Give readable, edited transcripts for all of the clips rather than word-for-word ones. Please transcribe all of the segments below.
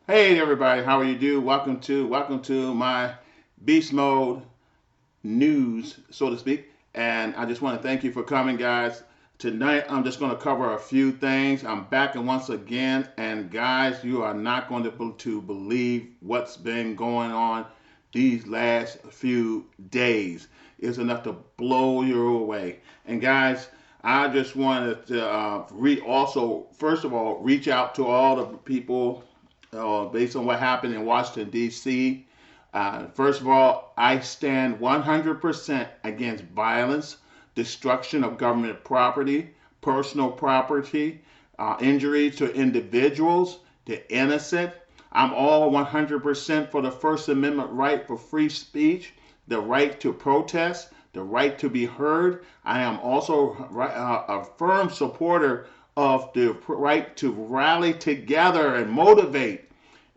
Hey everybody, how are you doing? Welcome to my beast mode news, so to speak. And I just want to thank you for coming, guys. Tonight I'm just going to cover a few things. I'm back and once again, and guys, you are not going to believe what's been going on these last few days. It's enough to blow you away. And guys, I just wanted to also first of all reach out to all the people based on what happened in Washington, D.C. First of all, I stand 100% against violence, destruction of government property, personal property, injury to individuals, to innocent. I'm all 100% for the First Amendment right for free speech, the right to protest, the right to be heard. I am also a firm supporter of the right to rally together and motivate.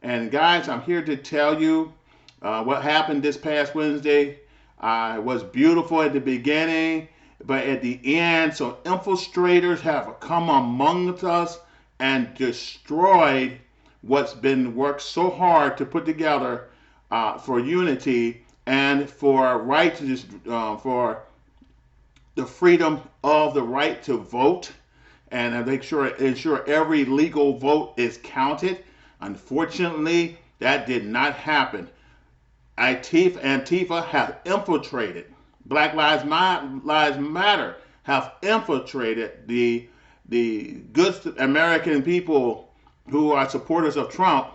And guys, I'm here to tell you what happened this past Wednesday. Was beautiful at the beginning, but at the end, some infiltrators have come among us and destroyed what's been worked so hard to put together for unity and for right to for the freedom of the right to vote and make sure ensure every legal vote is counted. Unfortunately, that did not happen. Antifa have infiltrated. Lives Matter have infiltrated the good American people who are supporters of Trump,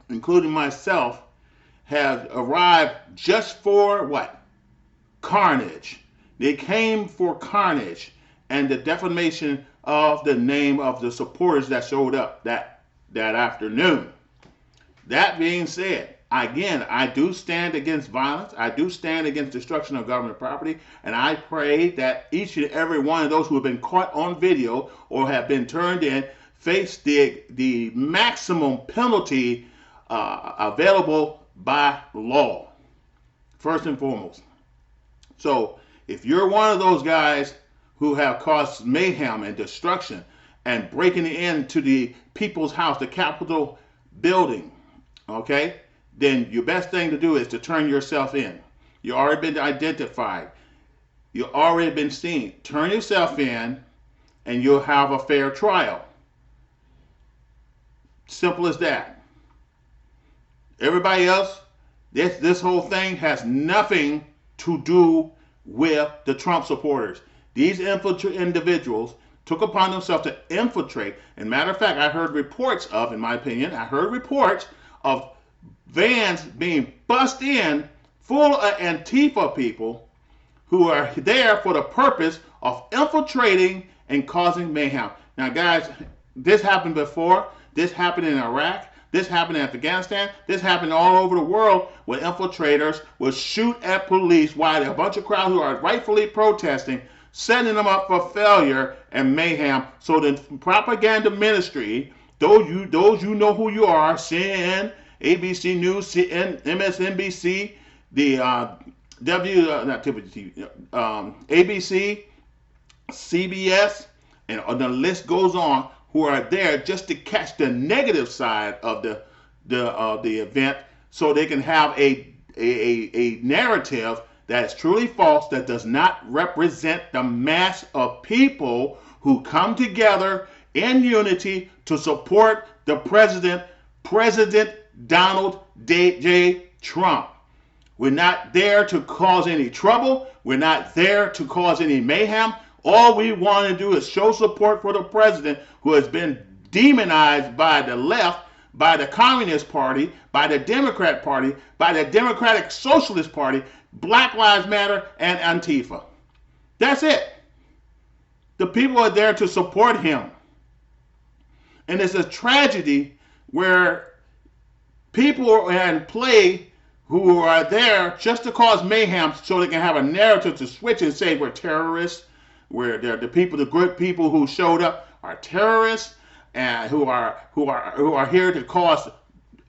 including myself, have arrived just for what? Carnage. They came for carnage and the defamation of the name of the supporters that showed up that afternoon. That being said, again, I do stand against violence. I do stand against destruction of government property. And I pray that each and every one of those who have been caught on video or have been turned in face the maximum penalty available by law, first and foremost. So if you're one of those guys who have caused mayhem and destruction and breaking into the people's house, the Capitol building, okay, then your best thing to do is to turn yourself in. You already been identified. You already been seen. Turn yourself in and you'll have a fair trial. Simple as that. Everybody else, this whole thing has nothing to do with the Trump supporters. These individuals took upon themselves to infiltrate. And matter of fact, I heard reports of, in my opinion, I heard reports of vans being bussed in full of Antifa people who are there for the purpose of infiltrating and causing mayhem. Now, guys, this happened before. This happened in Iraq. This happened in Afghanistan. This happened all over the world where infiltrators will shoot at police while a bunch of crowds who are rightfully protesting, setting them up for failure and mayhem. So the propaganda ministry, those you know who you are, CNN, ABC News, MSNBC, the not TV, ABC, CBS, and the list goes on, who are there just to catch the negative side of the event, so they can have a narrative that is truly false, that does not represent the mass of people who come together in unity to support the President Donald J. Trump. We're not there to cause any trouble. We're not there to cause any mayhem. All we want to do is show support for the president, who has been demonized by the left, by the Communist Party, by the Democrat Party, by the Democratic Socialist Party, Black Lives Matter, and Antifa. That's it. The people are there to support him. And it's a tragedy where people are in play who are there just to cause mayhem so they can have a narrative to switch and say we're terrorists, where the people, the good people who showed up are terrorists and who are here to cause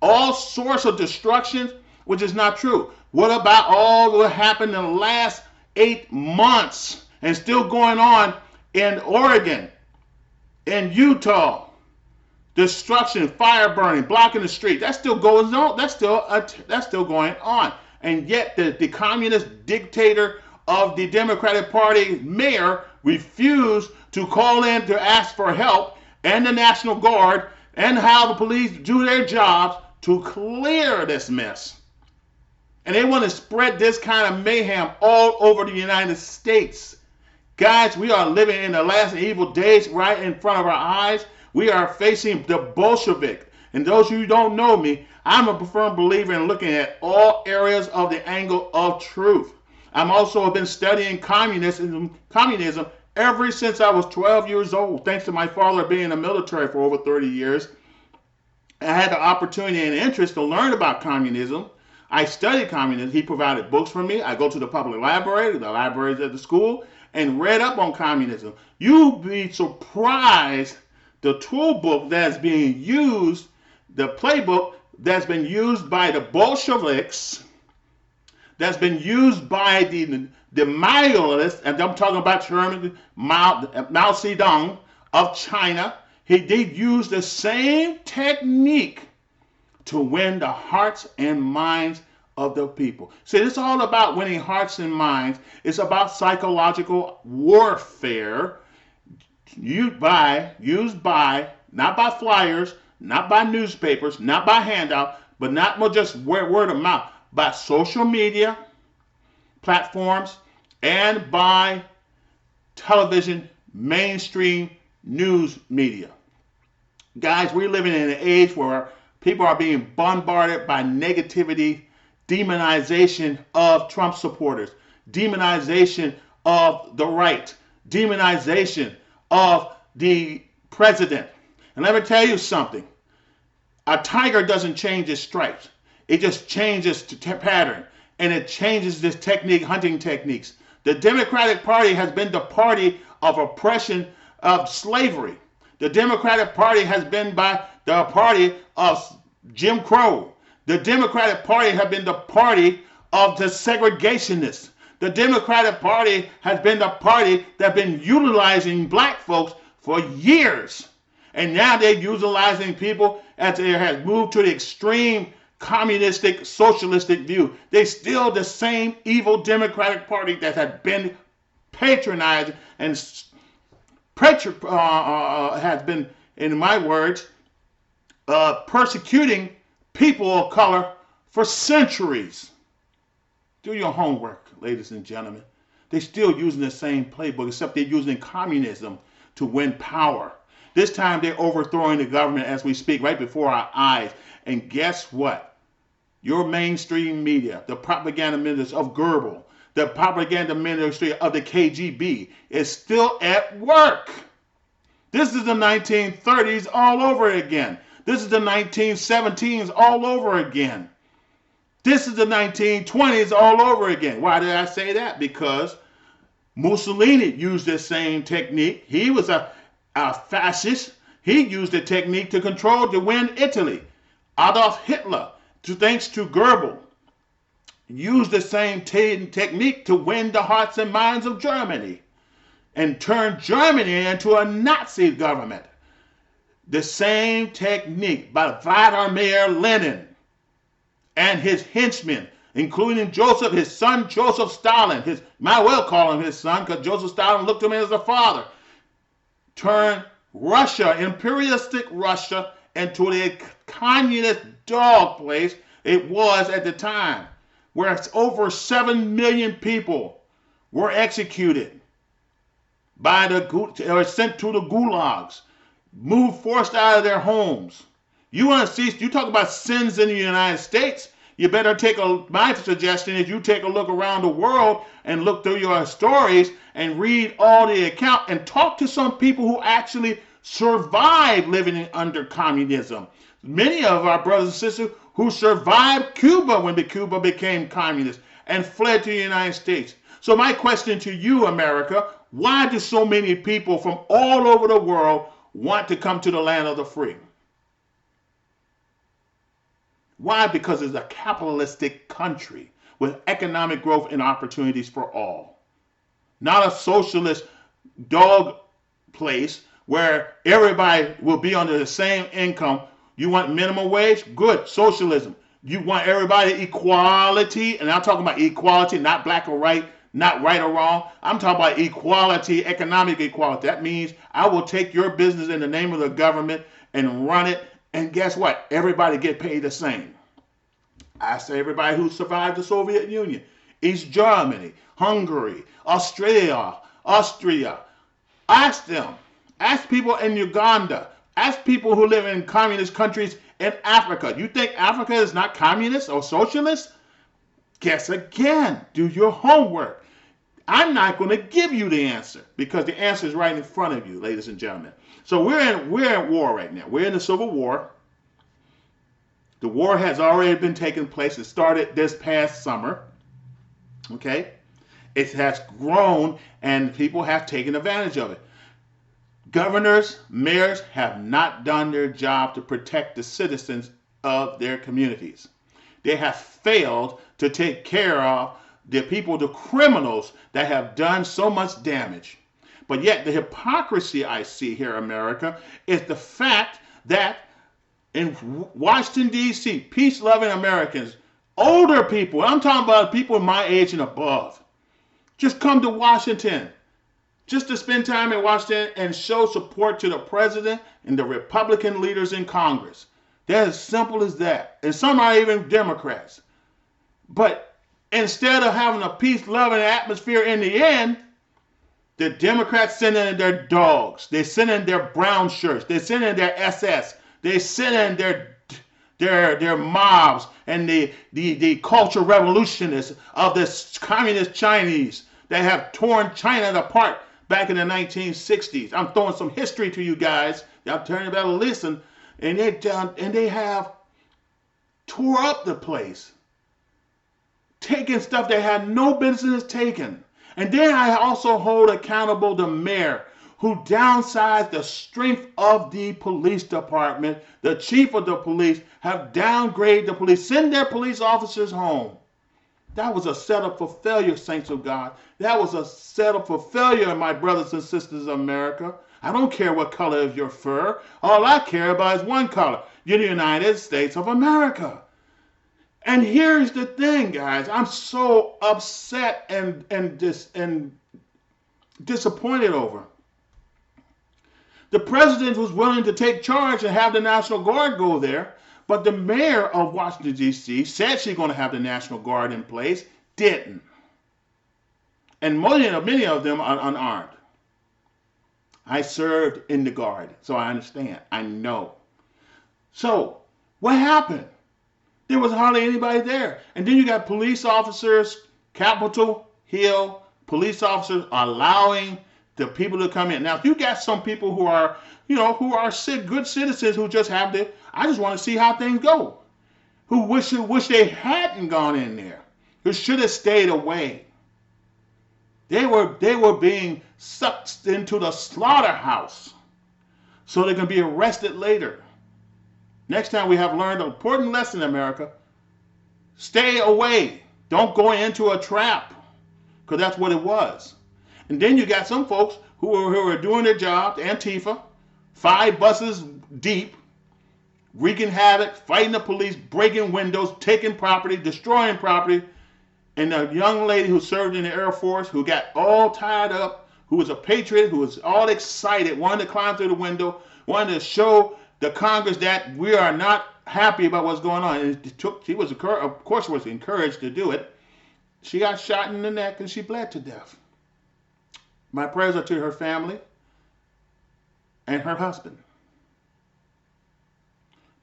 all sorts of destruction, which is not true. What about all that happened in the last 8 months and still going on in Oregon, in Utah, destruction, fire burning, blocking the street. That still goes on. That's still going on. And yet the communist dictator of the Democratic Party mayor refused to call in to ask for help, and the National Guard and how the police do their jobs to clear this mess. And they want to spread this kind of mayhem all over the United States. Guys, we are living in the last evil days right in front of our eyes. We are facing the Bolshevik. And those of you who don't know me, I'm a firm believer in looking at all areas of the angle of truth. I'm also been studying communism ever since I was 12 years old, thanks to my father being in the military for over 30 years. I had the opportunity and interest to learn about communism. I studied communism. He provided books for me. I go to the public library, the libraries at the school, and read up on communism. You'd be surprised the tool book that's being used, the playbook that's been used by the Bolsheviks, that's been used by the Maoists, and I'm talking about German, Mao Zedong of China. They use the same technique to win the hearts and minds of the people. See, it's all about winning hearts and minds. It's about psychological warfare used by, not by flyers, not by newspapers, not by handout, but not just word of mouth, by social media platforms and by television, mainstream news media. Guys, we're living in an age where people are being bombarded by negativity, demonization of Trump supporters, demonization of the right, demonization of the president. And let me tell you something. A tiger doesn't change its stripes. It just changes the pattern, and it changes this technique, hunting techniques. The Democratic Party has been the party of oppression, of slavery. The Democratic Party has been the party of Jim Crow. The Democratic Party has been the party of the segregationists. The Democratic Party has been the party that's been utilizing black folks for years. And now they're utilizing people as they have moved to the extreme communistic, socialistic view. They're still the same evil Democratic Party that has been patronized and has been, in my words, persecuting people of color for centuries. Do your homework, ladies and gentlemen. They're still using the same playbook, except they're using communism to win power. This time they're overthrowing the government as we speak, right before our eyes. And guess what? Your mainstream media, the propaganda ministers of Goebbels, the propaganda ministry of the KGB is still at work. This is the 1930s all over again. This is the 1917s all over again. This is the 1920s all over again. Why did I say that? Because Mussolini used this same technique. He was a fascist. He used the technique to win Italy. Adolf Hitler, thanks to Goebbels, used the same technique to win the hearts and minds of Germany and turn Germany into a Nazi government. The same technique by Vladimir Lenin and his henchmen, including Joseph, his son Joseph Stalin. Might well call him his son because Joseph Stalin looked to him as a father. Turned Russia, imperialistic Russia, into the communist dog place it was at the time, where over 7 million people were executed or sent to the gulags, forced out of their homes. You want to see? You talk about sins in the United States. You better my suggestion is you take a look around the world and look through your stories and read all the account and talk to some people who actually survived living under communism. Many of our brothers and sisters who survived Cuba when Cuba became communist and fled to the United States. So my question to you, America, why do so many people from all over the world want to come to the land of the free? Why? Because it's a capitalistic country with economic growth and opportunities for all. Not a socialist dog place where everybody will be under the same income. You want minimum wage? Good. Socialism. You want everybody equality, and I'm talking about equality, not black or white, not right or wrong. I'm talking about equality, economic equality. That means I will take your business in the name of the government and run it, and guess what? Everybody get paid the same. I say everybody who survived the Soviet Union, East Germany, Hungary, Austria. Ask them. Ask people in Uganda. Ask people who live in communist countries in Africa. You think Africa is not communist or socialist? Guess again. Do your homework. I'm not going to give you the answer because the answer is right in front of you, ladies and gentlemen. So we're in war right now. We're in the Civil War. The war has already been taking place. It started this past summer. Okay? It has grown and people have taken advantage of it. Governors, mayors have not done their job to protect the citizens of their communities. They have failed to take care of the people, the criminals that have done so much damage. But yet the hypocrisy I see here in America is the fact that in Washington, D.C., peace-loving Americans, older people, I'm talking about people my age and above, just come to Washington just to spend time in Washington and show support to the president and the Republican leaders in Congress. That's as simple as that. And some are even Democrats. But instead of having a peace-loving atmosphere in the end, the Democrats send in their dogs. They send in their brown shirts. They send in their SS. They send in their mobs and the cultural revolutionists of the communist Chinese that have torn China apart back in the 1960s. I'm throwing some history to you guys. Y'all turn about to listen. And they have tore up the place, taking stuff they had no business taking. And then I also hold accountable the mayor who downsized the strength of the police department. The chief of the police have downgraded the police, send their police officers home. That was a setup for failure, saints of God. That was a setup for failure, my brothers and sisters of America. I don't care what color is your fur. All I care about is one color. You're the United States of America. And here's the thing, guys. I'm so upset and disappointed over. The president was willing to take charge and have the National Guard go there, but the mayor of Washington, D.C. said she's going to have the National Guard in place, didn't. And many of them are unarmed. I served in the Guard, so I understand. I know. So, what happened? There was hardly anybody there. And then you got police officers, Capitol Hill, police officers allowing the people to come in. Now, if you got some people who are, good citizens who just have to, I just want to see how things go. Who wish they hadn't gone in there. Who should have stayed away. They were being sucked into the slaughterhouse so they can be arrested later. Next time we have learned an important lesson in America. Stay away. Don't go into a trap. Because that's what it was. And then you got some folks who are doing their job, Antifa, 5 buses deep, wreaking havoc, fighting the police, breaking windows, taking property, destroying property. And a young lady who served in the Air Force, who got all tied up, who was a patriot, who was all excited, wanted to climb through the window, wanted to show the Congress that we are not happy about what's going on. And she was, of course, was encouraged to do it. She got shot in the neck and she bled to death. My prayers are to her family and her husband.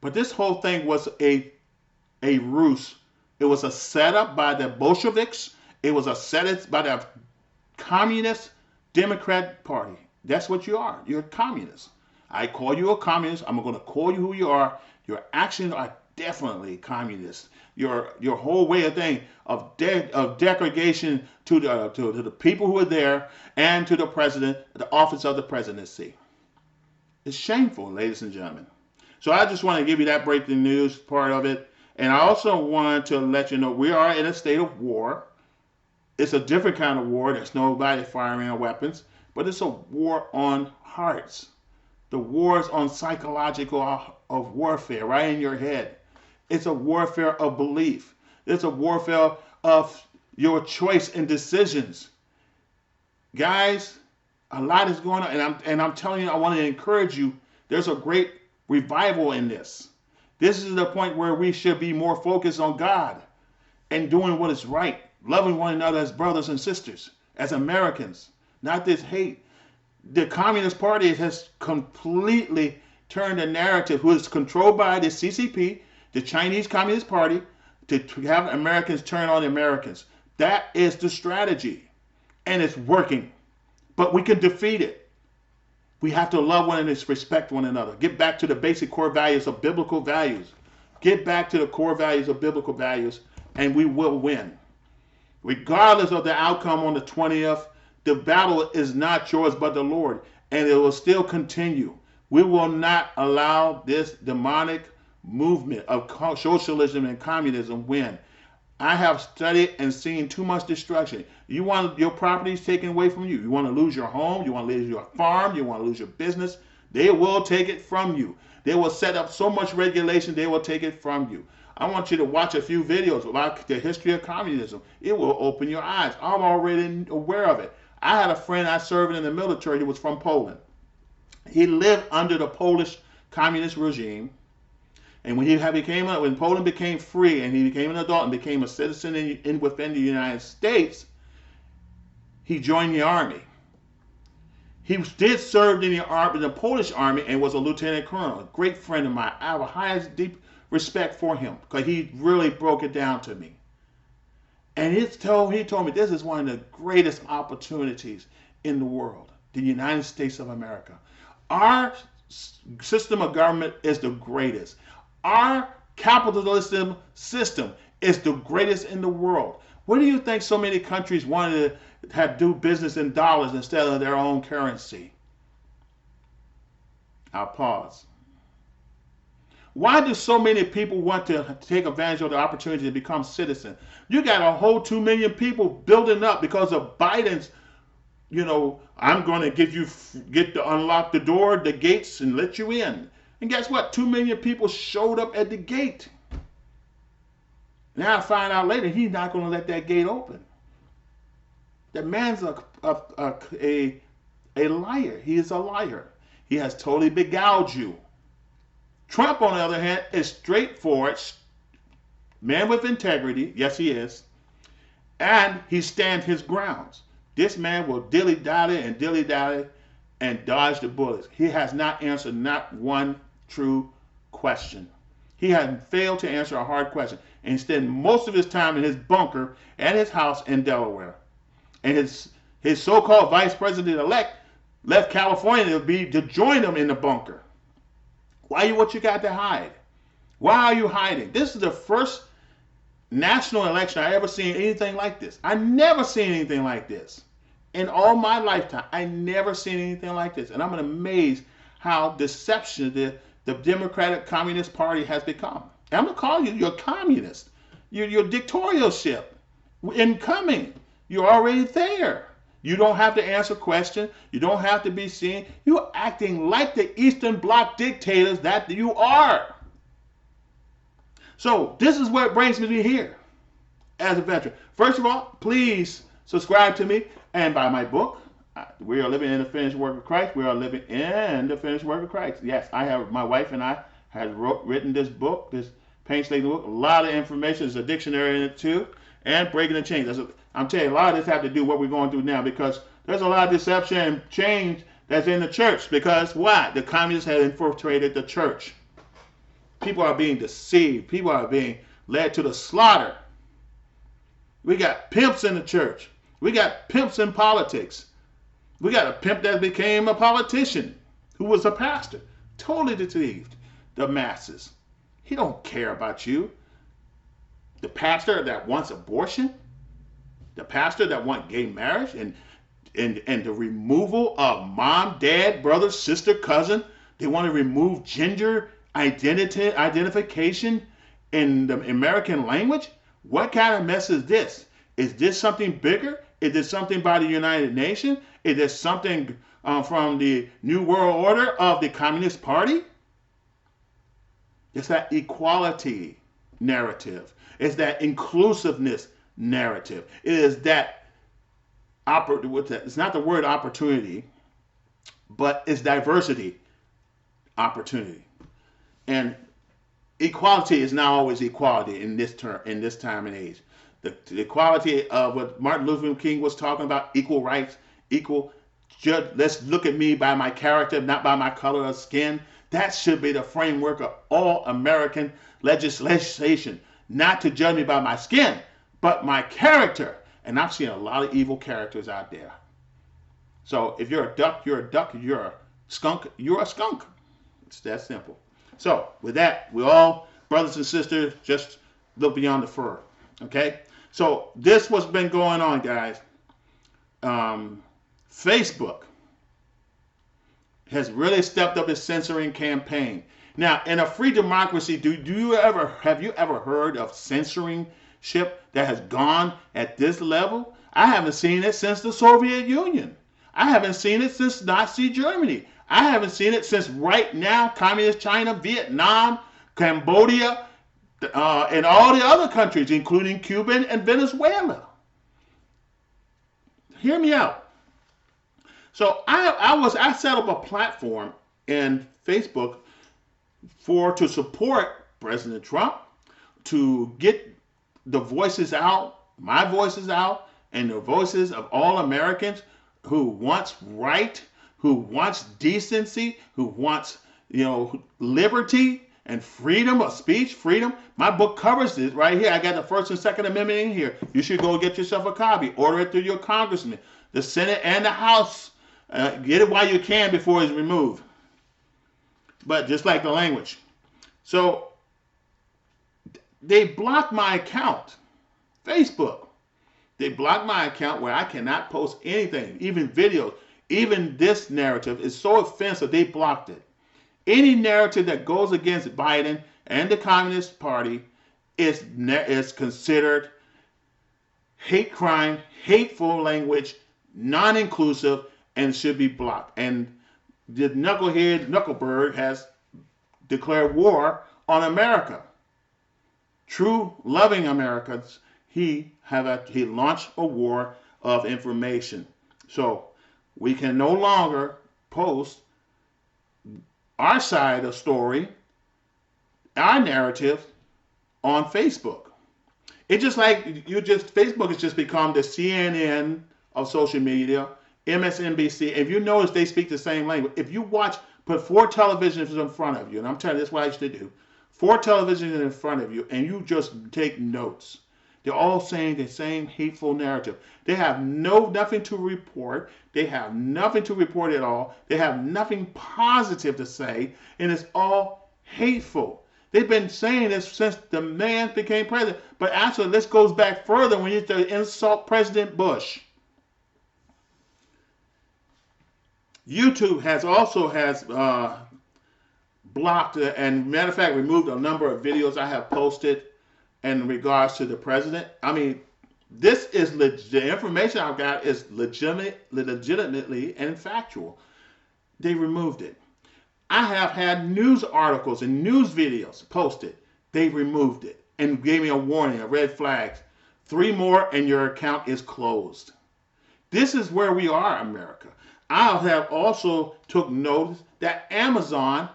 But this whole thing was a ruse. It was a setup by the Bolsheviks. It was a setup by the Communist Democrat Party. That's what you are. You're a communist. I call you a communist. I'm going to call you who you are. Your actions are definitely communist. Your whole way of thing of degradation to the people who are there and to the president, the office of the presidency. It's shameful, ladies and gentlemen. So I just want to give you that breaking news part of it. And I also want to let you know we are in a state of war. It's a different kind of war. There's nobody firing weapons, but it's a war on hearts. The war is on psychological of warfare right in your head. It's a warfare of belief. It's a warfare of your choice and decisions. Guys, a lot is going on, and I'm telling you, I want to encourage you. There's a great revival in this. This is the point where we should be more focused on God and doing what is right, loving one another as brothers and sisters, as Americans, not this hate. The Communist Party has completely turned the narrative, who is controlled by the CCP, the Chinese Communist Party, to have Americans turn on the Americans. That is the strategy, and it's working. But we can defeat it. We have to love one another, respect one another. Get back to the basic core values of biblical values. Get back to the core values of biblical values, and we will win. Regardless of the outcome on the 20th, the battle is not yours but the Lord, and it will still continue. We will not allow this demonic movement of socialism and communism win. I have studied and seen too much destruction. You want your properties taken away from you. You want to lose your home. You want to lose your farm. You want to lose your business. They will take it from you. They will set up so much regulation, they will take it from you. I want you to watch a few videos about the history of communism. It will open your eyes. I'm already aware of it. I had a friend I served in the military. He was from Poland. He lived under the Polish communist regime. And when Poland became free and he became an adult and became a citizen within the United States, he joined the army. He did serve in the Polish army and was a lieutenant colonel. A great friend of mine. I have a highest deep respect for him because he really broke it down to me. And he told me this is one of the greatest opportunities in the world, the United States of America. Our system of government is the greatest. Our capitalism system is the greatest in the world. What do you think so many countries wanted to do business in dollars instead of their own currency? I'll pause. Why do so many people want to take advantage of the opportunity to become citizens? You got a whole 2 million people building up because of Biden's, I'm going to get to unlock the door, the gates, and let you in. And guess what? 2 million people showed up at the gate. Now I find out later he's not going to let that gate open. That man's a liar. He is a liar. He has totally beguiled you. Trump, on the other hand, is straightforward, man with integrity. Yes, he is. And he stands his grounds. This man will dilly-dally and dodge the bullets. He has not answered not one true question. He has failed to answer a hard question. And he spent most of his time in his bunker at his house in Delaware. And his so-called vice president-elect left California to join him in the bunker. What you got to hide? Why are you hiding? This is the first national election I ever seen anything like this. I never seen anything like this. In all my lifetime, I never seen anything like this. And I'm amazed how deception the Democratic Communist Party has become. And I'm going to call you're communist. You're dictatorship incoming. You're already there. You don't have to answer questions. You don't have to be seen. You're acting like the Eastern Bloc dictators that you are. So this is what brings me here as a veteran. First of all, please subscribe to me and buy my book. We are living in the finished work of Christ. We are living in the finished work of Christ. Yes, my wife and I have written this book, this painstaking book. A lot of information. There's a dictionary in it too. And breaking the chains. I'm telling you, a lot of this has to do with what we're going through now because there's a lot of deception and change that's in the church. Because why? The communists have infiltrated the church. People are being deceived. People are being led to the slaughter. We got pimps in the church. We got pimps in politics. We got a pimp that became a politician who was a pastor. Totally deceived the masses. He don't care about you. The pastor that wants abortion, the pastor that wants gay marriage and the removal of mom, dad, brother, sister, cousin. They want to remove gender identification in the American language. What kind of mess is this? Is this something bigger? Is this something by the United Nations? Is this something from the New World Order of the Communist Party? It's that equality narrative. It's that inclusiveness narrative. It is that it's not the word opportunity, but it's diversity opportunity. And equality is not always equality in this time and age. The equality of what Martin Luther King was talking about, equal rights, equal judge. Let's look at me by my character, not by my color of skin. That should be the framework of all American legislation. Not to judge me by my skin, but my character. And I've seen a lot of evil characters out there. So if you're a duck, you're a duck. If you're a skunk, you're a skunk. It's that simple. So with that, we all brothers and sisters, just look beyond the fur. Okay. So this what's been going on, guys. Facebook has really stepped up its censoring campaign. Now, in a free democracy, have you ever heard of censorship that has gone at this level? I haven't seen it since the Soviet Union. I haven't seen it since Nazi Germany. I haven't seen it since right now Communist China, Vietnam, Cambodia, and all the other countries, including Cuba and Venezuela. Hear me out. So I set up a platform in Facebook to support President Trump, to get the voices out, my voices out, and the voices of all Americans who wants right, who wants decency, who wants, liberty and freedom of speech, freedom. My book covers this right here. I got the First and Second Amendment in here. You should go get yourself a copy. Order it through your congressman, the Senate and the House. Get it while you can before it's removed. But just like the language. So they blocked my account, Facebook. They blocked my account where I cannot post anything, even videos. Even this narrative is so offensive, they blocked it. Any narrative that goes against Biden and the Communist Party is considered hate crime, hateful language, non-inclusive, and should be blocked. And the Knuckleberg has declared war on America. True loving Americans, he launched a war of information. So we can no longer post our side of the story, our narrative on Facebook. It's just like Facebook has just become the CNN of social media, MSNBC. If you notice, they speak the same language. If you put 4 televisions in front of you, and I'm telling you, this is what I used to do. 4 televisions in front of you, and you just take notes. They're all saying the same hateful narrative. They have nothing to report. They have nothing to report at all. They have nothing positive to say, and it's all hateful. They've been saying this since the man became president. But actually, this goes back further when you insult President Bush. YouTube has blocked and, matter of fact, removed a number of videos I have posted in regards to the president. I mean, this is the information I've got is legitimately and factual. They removed it. I have had news articles and news videos posted. They removed it and gave me a warning, a red flag. 3 more and your account is closed. This is where we are, America. I have also took notice that Amazon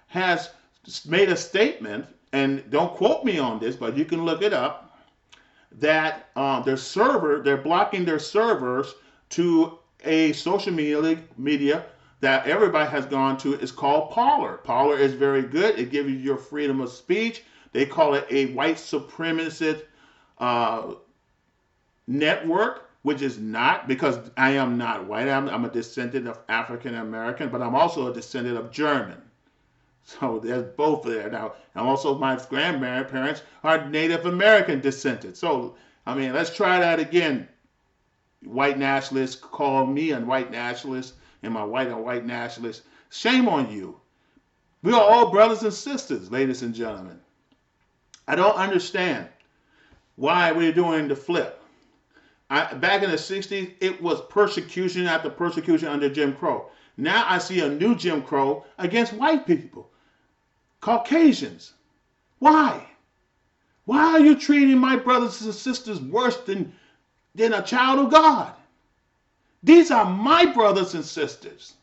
has made a statement, and don't quote me on this, but you can look it up, that they're blocking their servers to a social media that everybody has gone to. Is called Parler. Parler is very good. It gives you your freedom of speech. They call it a white supremacist network, which is not, because I am not white. I'm a descendant of African American, but I'm also a descendant of German. So there's both there. Now, and also my grandparents are Native American descendants. So, I mean, let's try that again. White nationalists call me a white nationalist and my white nationalist. Shame on you. We are all brothers and sisters, ladies and gentlemen. I don't understand why we're doing the flip. Back in the 60s, it was persecution after persecution under Jim Crow. Now I see a new Jim Crow against white people, Caucasians. Why? Why are you treating my brothers and sisters worse than a child of God? These are my brothers and sisters.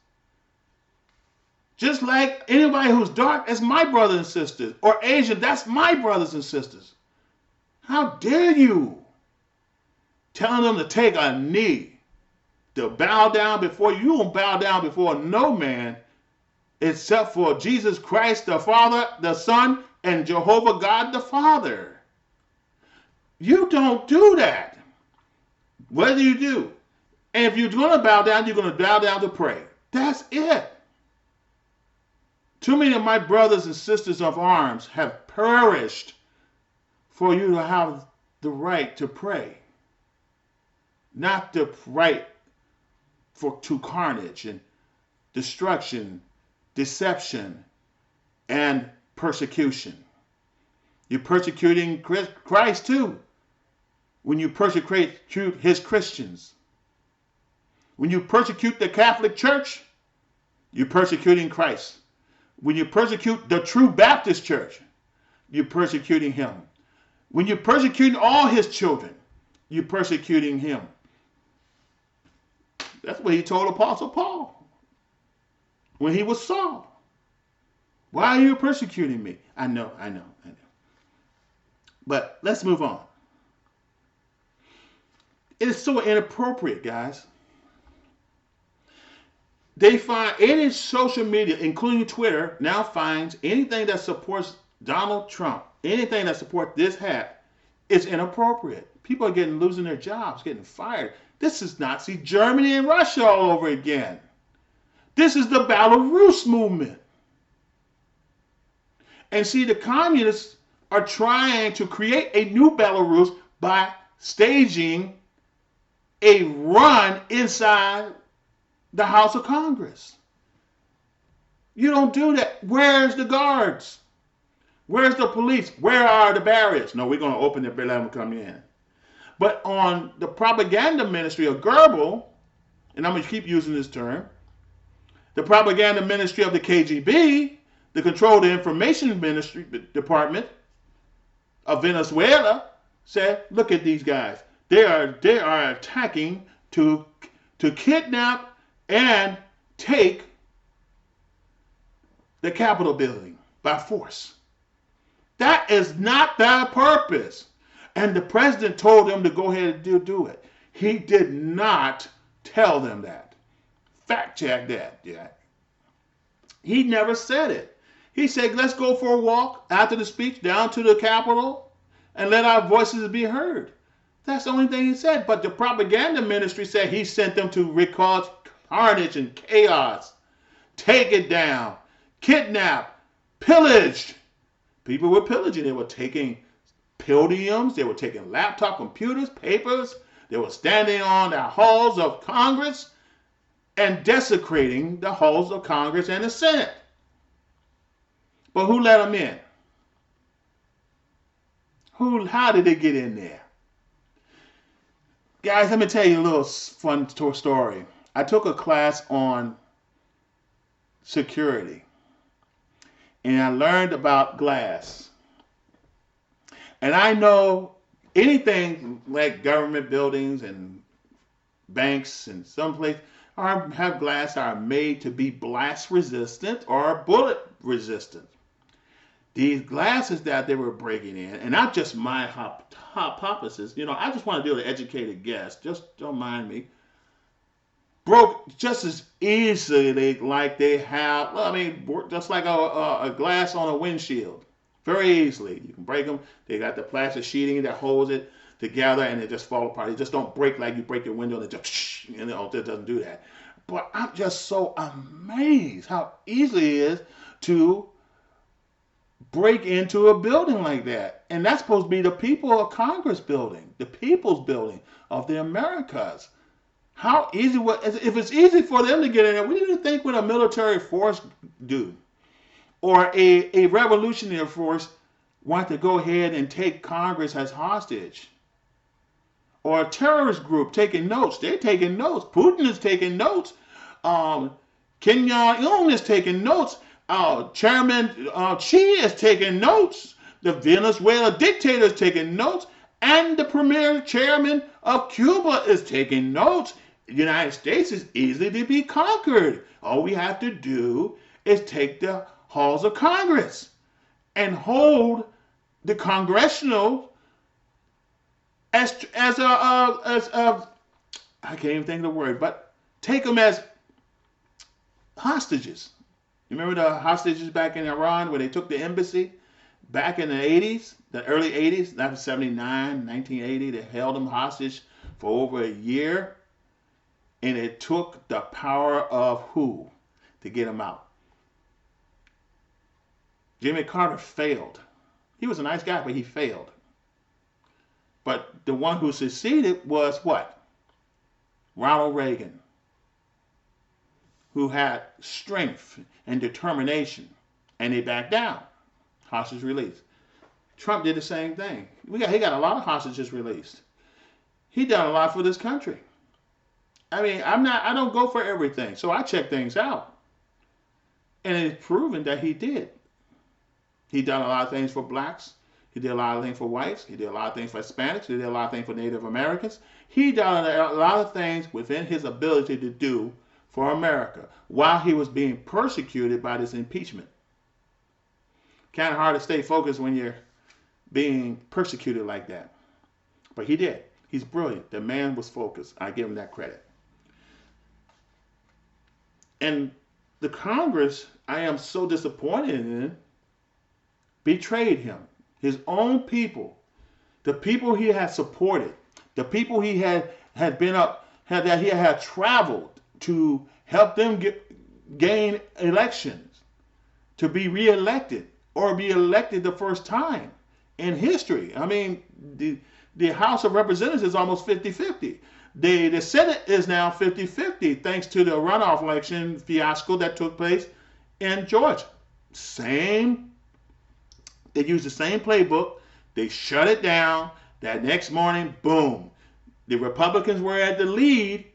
Just like anybody who's dark, that's my brothers and sisters. Or Asian, that's my brothers and sisters. How dare you? Telling them to take a knee, to bow down before you. You don't bow down before no man except for Jesus Christ, the Father, the Son, and Jehovah God, the Father. You don't do that. What do you do? And if you're going to bow down, you're going to bow down to pray. That's it. Too many of my brothers and sisters of arms have perished for you to have the right to pray. Not the right to carnage and destruction, deception, and persecution. You're persecuting Christ too when you persecute his Christians. When you persecute the Catholic Church, you're persecuting Christ. When you persecute the true Baptist Church, you're persecuting him. When you're persecuting all his children, you're persecuting him. That's what he told Apostle Paul when he was Saul. Why are you persecuting me? I know. But let's move on. It is so inappropriate, guys. They find any social media, including Twitter, now finds anything that supports Donald Trump, anything that supports this hat, is inappropriate. People are losing their jobs, getting fired. This is Nazi Germany and Russia all over again. This is the Belarus movement. And see, the communists are trying to create a new Belarus by staging a run inside the House of Congress. You don't do that. Where's the guards? Where's the police? Where are the barriers? No, we're going to open it, let them come in. But on the propaganda ministry of Goebbels, and I'm going to keep using this term, the propaganda ministry of the KGB, the Control the Information Ministry Department of Venezuela, said, look at these guys. They are attacking to kidnap and take the Capitol building by force. That is not their purpose. And the president told them to go ahead and do it. He did not tell them that. Fact check that, yeah. He never said it. He said, let's go for a walk after the speech down to the Capitol and let our voices be heard. That's the only thing he said. But the propaganda ministry said he sent them to cause carnage and chaos. Take it down. Kidnap. Pillaged. People were pillaging. They were taking podiums. They were taking laptop computers, papers. They were standing on the halls of Congress and desecrating the halls of Congress and the Senate. But who let them in? How did they get in there? Guys, let me tell you a little fun story. I took a class on security, and I learned about glass. And I know anything like government buildings and banks and someplace have glass that are made to be blast resistant or bullet resistant. These glasses that they were breaking in, and not just my hypothesis, I just want to do an educated guess, just don't mind me, broke just as easily like they have, just like a glass on a windshield. Very easily. You can break them. They got the plastic sheeting that holds it together and it just fall apart. It just don't break like you break your window and it just, it doesn't do that. But I'm just so amazed how easy it is to break into a building like that. And that's supposed to be the people of Congress building, the people's building of the Americas. How easy, if it's easy for them to get in there, what do you think would a military force do? Or a revolutionary force want to go ahead and take Congress as hostage? Or a terrorist group taking notes. They're taking notes. Putin is taking notes. Kim Jong-un is taking notes. Chairman Xi is taking notes. The Venezuela dictator is taking notes. And the premier chairman of Cuba is taking notes. The United States is easily to be conquered. All we have to do is take the halls of Congress and hold the congressional as a I can't even think of the word, but take them as hostages. You remember the hostages back in Iran where they took the embassy back in the 80s, the early 80s, 1979, 1980, they held them hostage for over a year, and it took the power of who to get them out? Jimmy Carter failed. He was a nice guy, but he failed. But the one who succeeded was what? Ronald Reagan, who had strength and determination, and they backed down. Hostage release. Trump did the same thing. He got a lot of hostages released. He done a lot for this country. I mean, I don't go for everything, so I check things out. And it's proven that he did. He done a lot of things for blacks. He did a lot of things for whites. He did a lot of things for Hispanics. He did a lot of things for Native Americans. He done a lot of things within his ability to do for America while he was being persecuted by this impeachment. Kind of hard to stay focused when you're being persecuted like that. But he did. He's brilliant. The man was focused. I give him that credit. And the Congress, I am so disappointed in, betrayed him. His own people, the people he had supported, the people he had traveled to help them gain elections, to be reelected or be elected the first time in history. I mean, the House of Representatives is almost 50-50. The Senate is now 50-50 thanks to the runoff election fiasco that took place in Georgia. They used the same playbook. They shut it down. That next morning, boom. The Republicans were at the lead,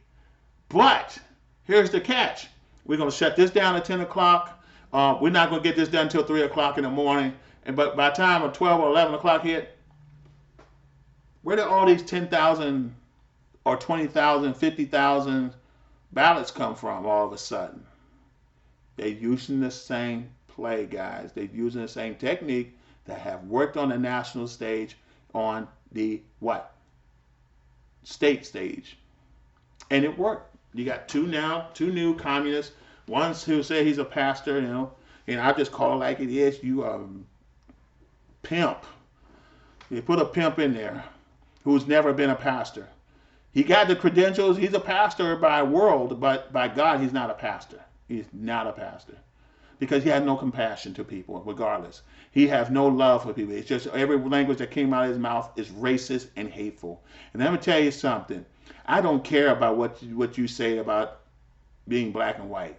but here's the catch. We're going to shut this down at 10 o'clock. We're not going to get this done until 3 o'clock in the morning. But by the time of 12 or 11 o'clock hit, where did all these 10,000 or 20,000, 50,000 ballots come from all of a sudden? They're using the same play, guys. They're using the same technique that have worked on the national stage on the what? State stage. And it worked. You got two new communists. One who say he's a pastor, and I just call it like it is. You are a pimp. You put a pimp in there who's never been a pastor. He got the credentials. He's a pastor by world, but by God, he's not a pastor. He's not a pastor. Because he had no compassion to people, regardless. He has no love for people. It's just every language that came out of his mouth is racist and hateful. And let me tell you something. I don't care about what you say about being black and white.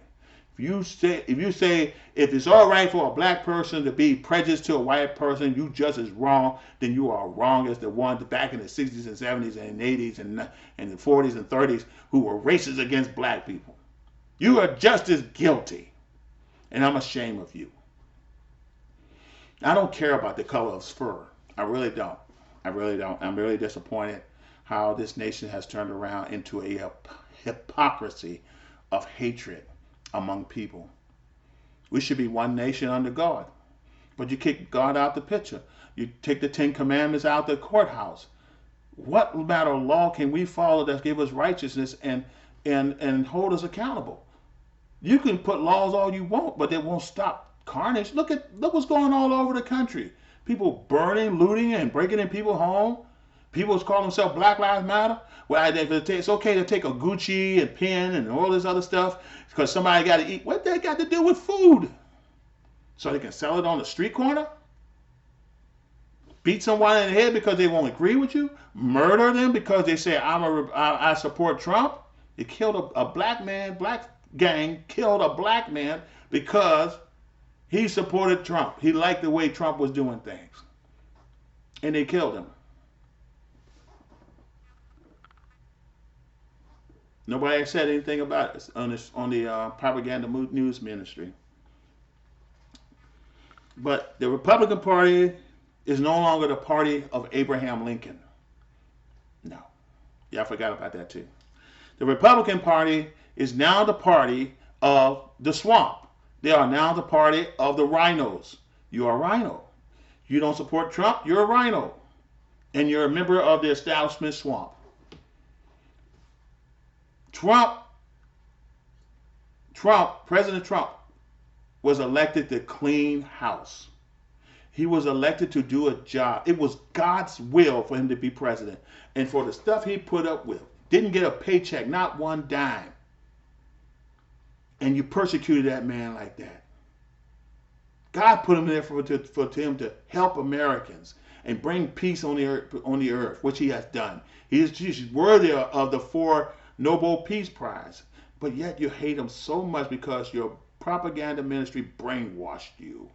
If you say if it's all right for a black person to be prejudiced to a white person, you just as wrong, then you are wrong as the ones back in the 60s and 70s and 80s and the 40s and 30s who were racist against black people. You are just as guilty. And I'm ashamed of you. I don't care about the color of his fur. I really don't. I'm really disappointed how this nation has turned around into a hypocrisy of hatred among people. We should be one nation under God. But you kick God out the picture. You take the 10 Commandments out the courthouse. What matter of law can we follow that give us righteousness and hold us accountable? You can put laws all you want, but they won't stop carnage. Look what's going on all over the country. People burning, looting, and breaking in people's home. People call themselves Black Lives Matter. Well, it's okay to take a Gucci and pen and all this other stuff because somebody got to eat. What they got to do with food? So they can sell it on the street corner? Beat someone in the head because they won't agree with you? Murder them because they say I support Trump? You killed a black man, black gang killed a black man because he supported Trump. He liked the way Trump was doing things. And they killed him. Nobody said anything about it on the propaganda news ministry. But the Republican Party is no longer the party of Abraham Lincoln. No. Yeah, I forgot about that too. The Republican Party is now the party of the swamp. They are now the party of the rhinos. You are a rhino. You don't support Trump, you're a rhino. And you're a member of the establishment swamp. President Trump was elected to clean house. He was elected to do a job. It was God's will for him to be president. And for the stuff he put up with, didn't get a paycheck, not one dime. And you persecuted that man like that. God put him there for him to help Americans and bring peace on the earth, which he has done. He's worthy of the 4 Nobel Peace Prize. But yet you hate him so much because your propaganda ministry brainwashed you.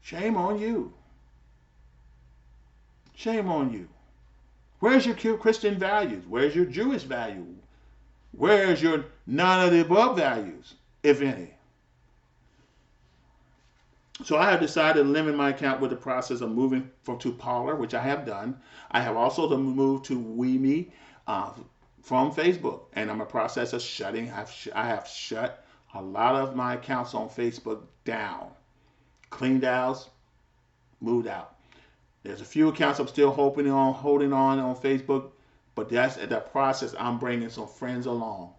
Shame on you. Shame on you. Where's your Christian values? Where's your Jewish value? Where's your none of the above values, if any? So I have decided to limit my account with the process of moving to Parler, which I have done. I have also moved to WeMe from Facebook, and I'm in the process of shutting. I have shut a lot of my accounts on Facebook down, cleaned out, moved out. There's a few accounts I'm still holding on Facebook, but that's the process. I'm bringing some friends along.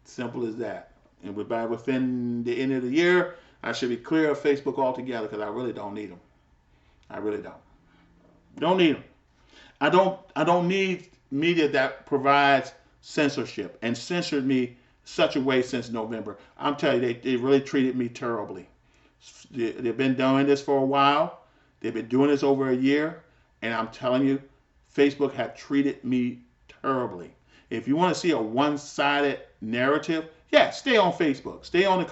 Simple as that. And within the end of the year, I should be clear of Facebook altogether because I really don't need them. I really don't. Don't need them. I don't need media that provides censorship and censored me such a way since November. I'm telling you, they really treated me terribly. They've been doing this for a while. They've been doing this over a year, and I'm telling you, Facebook had treated me terribly. If you want to see a one-sided narrative, yeah, stay on Facebook. Stay on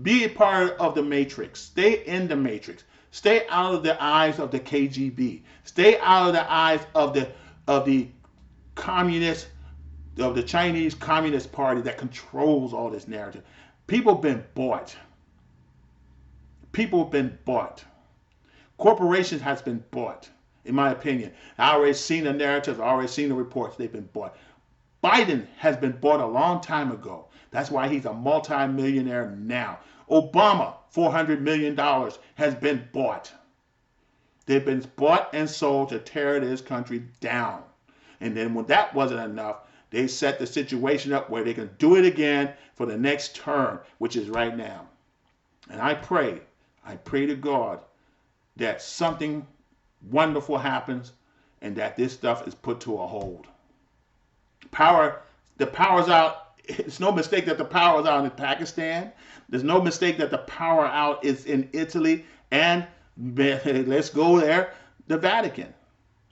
be a part of the matrix. Stay in the matrix. Stay out of the eyes of the KGB. Stay out of the eyes of the communist, of the Chinese Communist Party that controls all this narrative. People have been bought. People have been bought. Corporations has been bought, in my opinion. I already seen the narratives. I already seen the reports. They've been bought. Biden has been bought a long time ago. That's why he's a multi-millionaire now. Obama, $400 million, has been bought. They've been bought and sold to tear this country down. And then when that wasn't enough, they set the situation up where they can do it again for the next term, which is right now. And I pray to God that something wonderful happens and that this stuff is put to a hold. The power's out. It's no mistake that the power is out in Pakistan. There's no mistake that the power out is in Italy, and let's go there, the Vatican,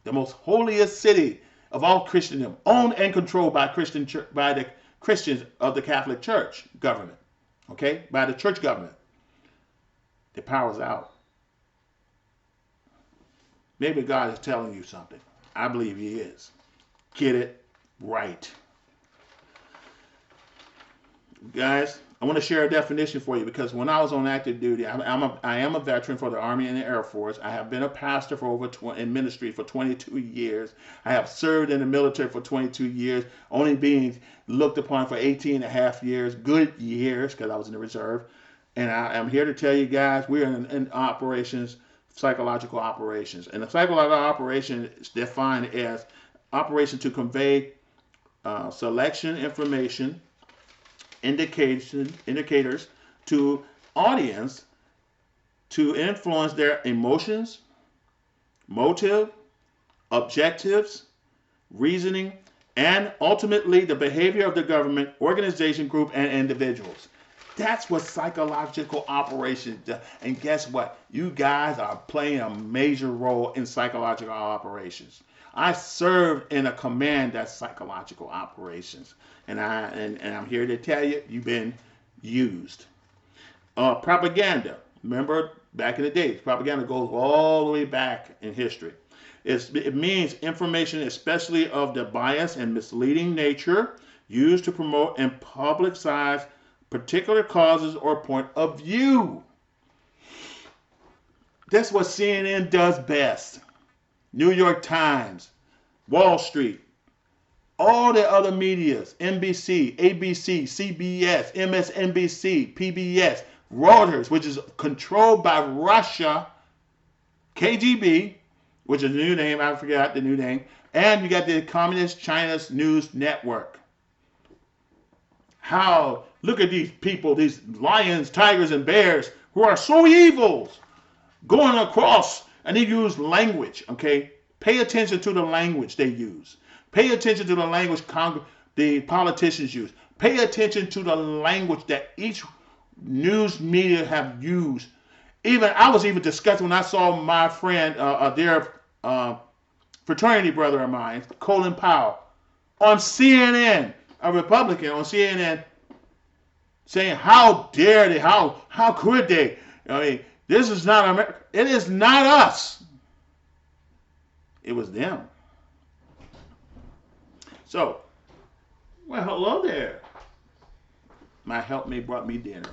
the most holiest city of all Christendom, owned and controlled by the Christians of the Catholic Church government, okay, by the church government. The power's out. Maybe God is telling you something. I believe He is. Get it right. Guys, I want to share a definition for you because when I was on active duty, I am a veteran for the Army and the Air Force. I have been a pastor in ministry for 22 years. I have served in the military for 22 years, only being looked upon for 18 and a half years, good years, because I was in the reserve. And I'm here to tell you guys, we're in operations, psychological operations. And the psychological operation is defined as operation to convey selection information, indicators to audience to influence their emotions, motive, objectives, reasoning, and ultimately the behavior of the government, organization, group, and individuals. That's what psychological operations do. And guess what? You guys are playing a major role in psychological operations. I served in a command that's psychological operations. And I'm here to tell you, you've been used. Propaganda. Remember, back in the days, propaganda goes all the way back in history. It means information, especially of the bias and misleading nature, used to promote and publicize particular causes or point of view. That's what CNN does best. New York Times, Wall Street, all the other medias, NBC, ABC, CBS, MSNBC, PBS, Reuters, which is controlled by Russia, KGB, which is a new name, I forgot the new name, and you got the Communist China's News Network. How, look at these people, these lions, tigers, and bears who are so evil, going across, and they use language, okay? Pay attention to the language they use. Pay attention to the language the politicians use. Pay attention to the language that each news media have used. Even I was even discussing when I saw my friend, their fraternity brother of mine, Colin Powell, on CNN, a Republican on CNN, saying, "How dare they? How could they? I mean, this is not America. It is not us. It was them." So, well, hello there. My helpmate brought me dinner.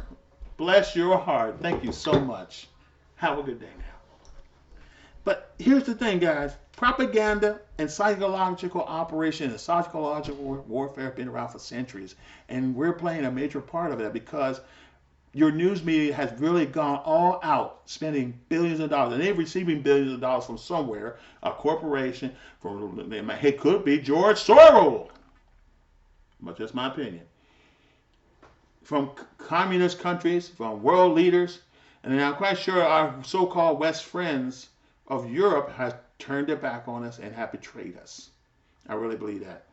Bless your heart. Thank you so much. Have a good day now. But here's the thing, guys. Propaganda and psychological operation and psychological warfare have been around for centuries. And we're playing a major part of it because your news media has really gone all out spending billions of dollars. And they're receiving billions of dollars from somewhere, a corporation, it could be George Soros. But that's my opinion. From communist countries, from world leaders, and I'm quite sure our so-called West friends of Europe have turned their back on us and have betrayed us. I really believe that.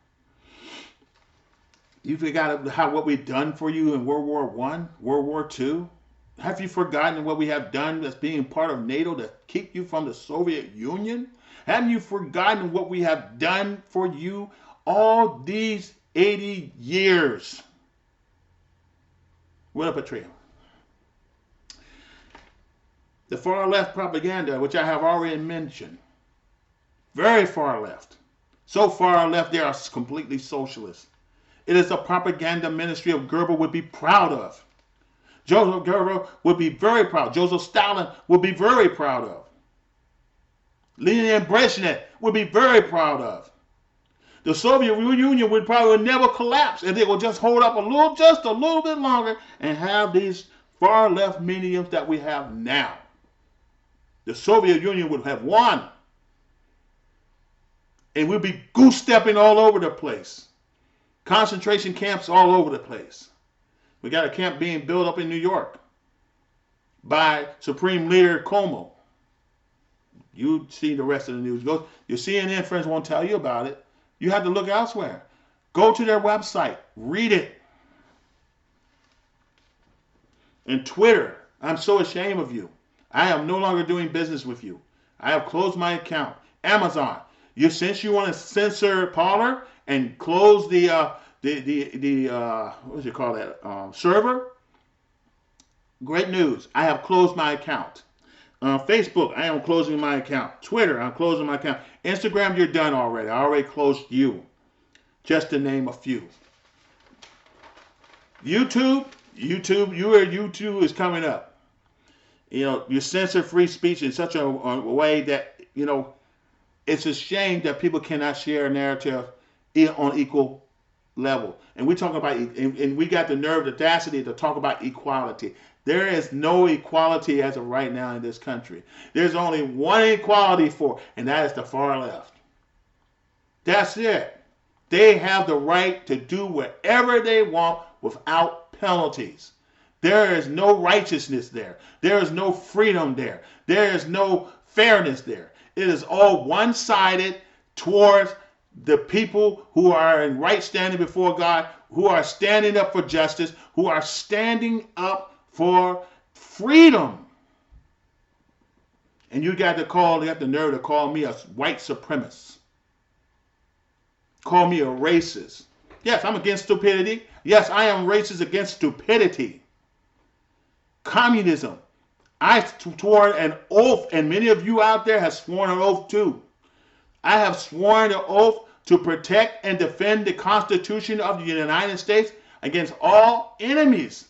You forgot what we've done for you in World War I, World War II? Have you forgotten what we have done as being part of NATO to keep you from the Soviet Union? Haven't you forgotten what we have done for you all these 80 years? What a betrayal. The far left propaganda, which I have already mentioned, very far left. So far left, they are completely socialist. It is a propaganda ministry of Goebbels would be proud of. Joseph Goebbels would be very proud. Joseph Stalin would be very proud of. Lenin Brezhnev would be very proud of. The Soviet Union would probably never collapse if they would just hold up just a little bit longer and have these far left mediums that we have now. The Soviet Union would have won. And we'd be goose stepping all over the place. Concentration camps all over the place. We got a camp being built up in New York by Supreme Leader Cuomo. You see the rest of the news. Your CNN friends won't tell you about it. You have to look elsewhere. Go to their website. Read it. And Twitter, I'm so ashamed of you. I am no longer doing business with you. I have closed my account. Amazon, since you want to censor Parler and close the what do you call that, server, great news. I have closed my account. Facebook, I am closing my account. Twitter, I'm closing my account. Instagram, you're done already. I already closed you. Just to name a few. YouTube is coming up. You know, you censor free speech in such a way that, you know, it's a shame that people cannot share a narrative on equal level. And we talk about, and we got the nerve, the audacity to talk about equality. There is no equality as of right now in this country. There's only one equality and that is the far left. That's it. They have the right to do whatever they want without penalties. There is no righteousness there. There is no freedom there. There is no fairness there. It is all one-sided towards the people who are in right standing before God, who are standing up for justice, who are standing up for freedom. And you got the nerve to call me a white supremacist. Call me a racist. Yes, I'm against stupidity. Yes, I am racist against stupidity. Communism. I swore an oath, and many of you out there have sworn an oath too. I have sworn an oath to protect and defend the Constitution of the United States against all enemies,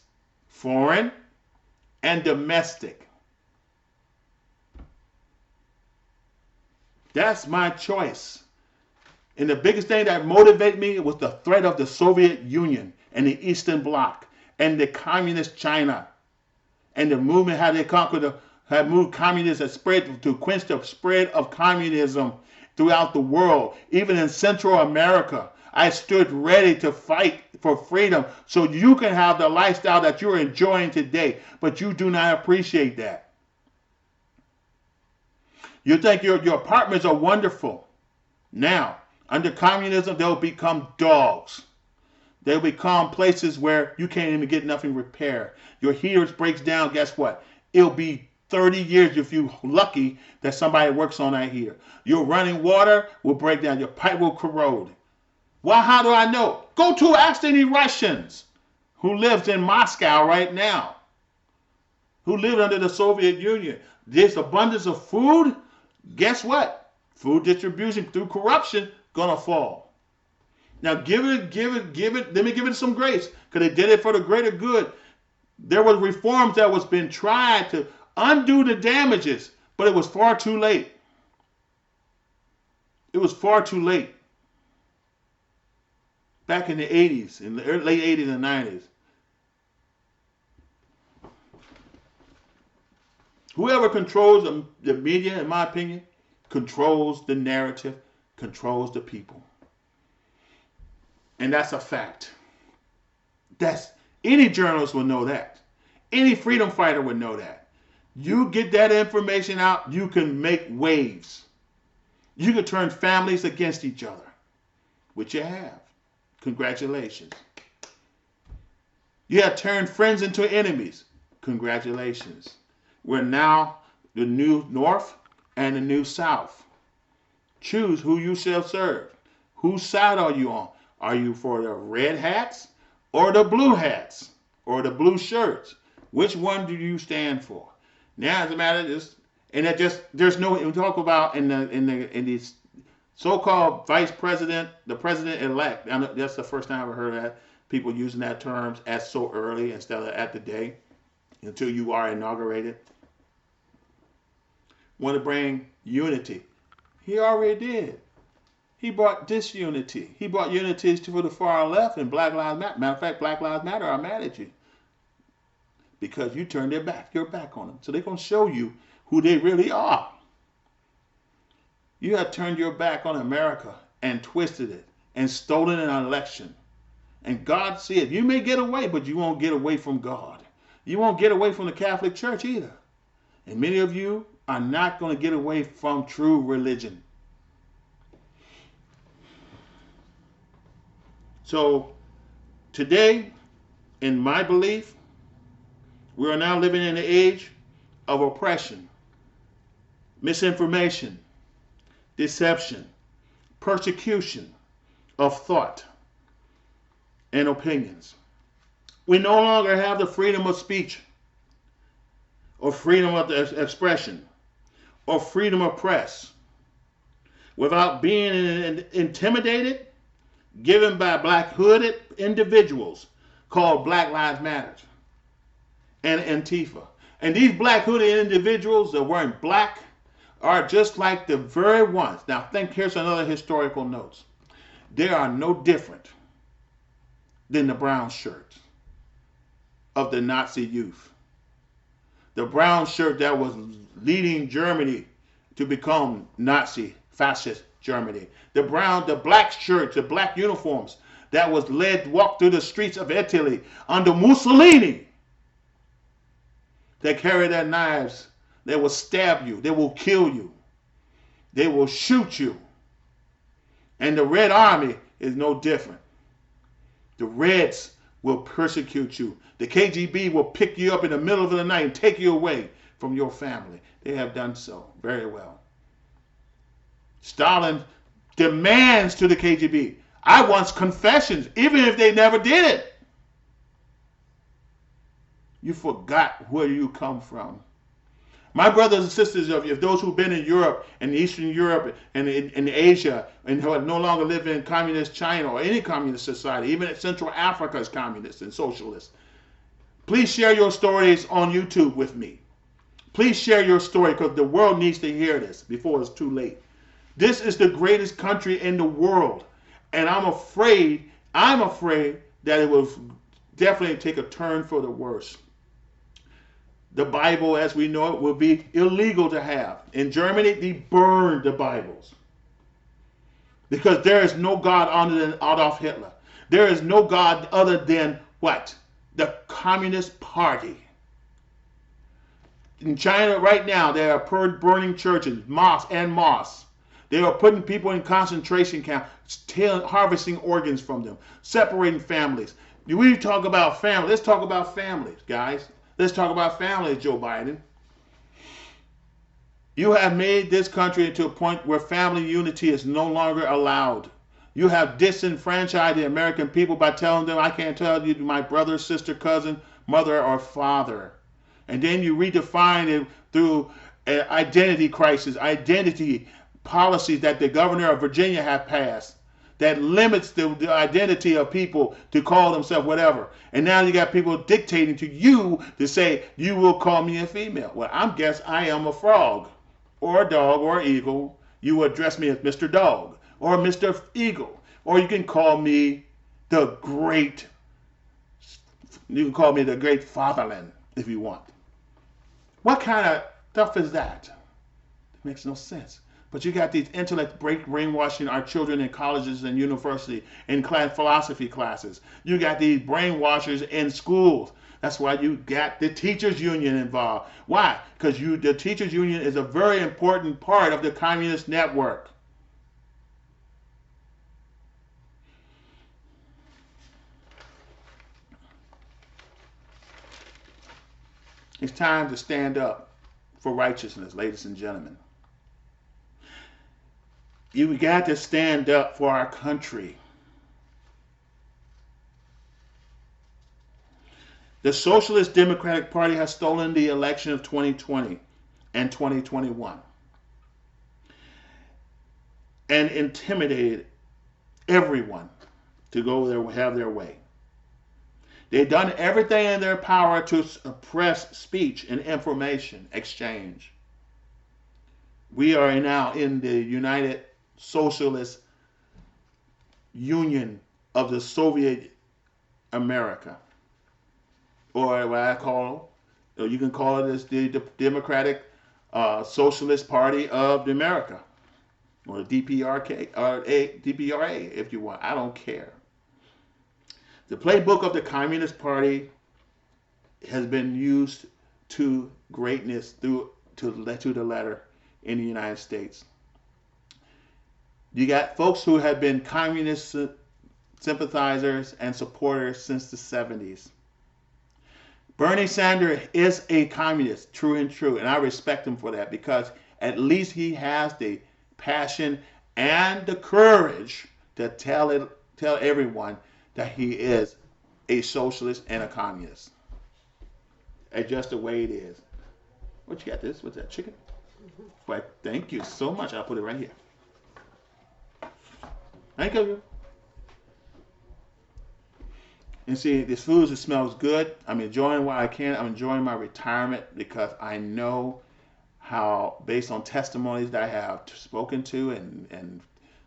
foreign and domestic. That's my choice. And the biggest thing that motivated me was the threat of the Soviet Union and the Eastern Bloc and the communist China and the movement, how they conquered, had moved communism, spread to quench the spread of communism throughout the world, even in Central America. I stood ready to fight for freedom so you can have the lifestyle that you're enjoying today, but you do not appreciate that. You think your apartments are wonderful. Now, under communism, they'll become dogs. They'll become places where you can't even get nothing repaired. Your heaters breaks down, guess what? It'll be 30 years if you're lucky that somebody works on that heater. Your running water will break down. Your pipe will corrode. Well, how do I know? Go to ask any Russians who lives in Moscow right now, who lived under the Soviet Union. This abundance of food, guess what? Food distribution through corruption gonna fall. Now give it, let me give it some grace, because they did it for the greater good. There was reforms that was been tried to undo the damages, but it was far too late. It was far too late. Back in the 80s, in the late 80s and 90s. Whoever controls the media, in my opinion, controls the narrative, controls the people. And that's a fact. Any journalist will know that. Any freedom fighter would know that. You get that information out, you can make waves. You can turn families against each other, which you have. Congratulations. You have turned friends into enemies. Congratulations. We're now the new North and the new South. Choose who you shall serve. Whose side are you on? Are you for the red hats or the blue hats or the blue shirts? Which one do you stand for? Now, as a matter of this, and that just there's no. We talk about in the so-called vice president, the president-elect. That's the first time I've heard that people using that term as so early instead of at the day until you are inaugurated. Want to bring unity? He already did. He brought disunity. He brought unity for the far left and Black Lives Matter. Matter of fact, Black Lives Matter are mad at you because you turned your back on them. So they're going to show you who they really are. You have turned your back on America and twisted it and stolen an election. And God said, you may get away, but you won't get away from God. You won't get away from the Catholic Church either. And many of you are not going to get away from true religion. So today, in my belief, we are now living in an age of oppression, misinformation, deception, persecution of thought and opinions. We no longer have the freedom of speech or freedom of expression or freedom of press without being intimidated, given by black hooded individuals called Black Lives Matter and Antifa. And these black hooded individuals that are wearing black are just like the very ones. Now think, here's another historical note. They are no different than the brown shirts of the Nazi youth. The brown shirt that was leading Germany to become Nazi, fascist Germany. The black shirts, the black uniforms that was walked through the streets of Italy under Mussolini. They carry their knives. They will stab you. They will kill you. They will shoot you. And the Red Army is no different. The Reds will persecute you. The KGB will pick you up in the middle of the night and take you away from your family. They have done so very well. Stalin demands to the KGB, I want confessions, even if they never did it. You forgot where you come from. My brothers and sisters, if those who've been in Europe and Eastern Europe and in Asia and who no longer live in communist China or any communist society, even Central Africa is communist and socialist, please share your stories on YouTube with me. Please share your story because the world needs to hear this before it's too late. This is the greatest country in the world. And I'm afraid that it will definitely take a turn for the worse. The Bible, as we know it, will be illegal to have. In Germany, they burned the Bibles. Because there is no God other than Adolf Hitler. There is no God other than what? The Communist Party. In China right now, they are burning churches, mosques. They are putting people in concentration camps, harvesting organs from them, separating families. We talk about family. Let's talk about families, guys. Let's talk about families, Joe Biden. You have made this country into a point where family unity is no longer allowed. You have disenfranchised the American people by telling them, I can't tell you my brother, sister, cousin, mother, or father. And then you redefine it through an identity crisis, identity policies that the governor of Virginia has passed that limits the identity of people to call themselves whatever. And now you got people dictating to you to say, you will call me a female. Well, I guess I am a frog or a dog or an eagle. You will address me as Mr. Dog or Mr. Eagle. Or you can call me the great fatherland if you want. What kind of stuff is that? It makes no sense. But you got these intellect brainwashing our children in colleges and university in philosophy classes. You got these brainwashers in schools. That's why you got the teachers union involved. Why? Because the teachers union is a very important part of the communist network. It's time to stand up for righteousness, ladies and gentlemen. You got to stand up for our country. The Socialist Democratic Party has stolen the election of 2020 and 2021 and intimidated everyone to have their way. They've done everything in their power to suppress speech and information exchange. We are now in the United Socialist Union of the Soviet America, or what I call, or you can call it as the Democratic Socialist Party of America, or DPRK, or DPRA if you want. I don't care. The playbook of the Communist Party has been used to greatness to the letter in the United States. You got folks who have been communist sympathizers and supporters since the 70s. Bernie Sanders is a communist, true and true, and I respect him for that because at least he has the passion and the courage to tell everyone that he is a socialist and a communist. It's just the way it is. What you got this? What's that, chicken? Why, thank you so much. I'll put it right here. Thank you. And see, this food smells good. I'm enjoying what I can. I'm enjoying my retirement because I know how, based on testimonies that I have spoken to and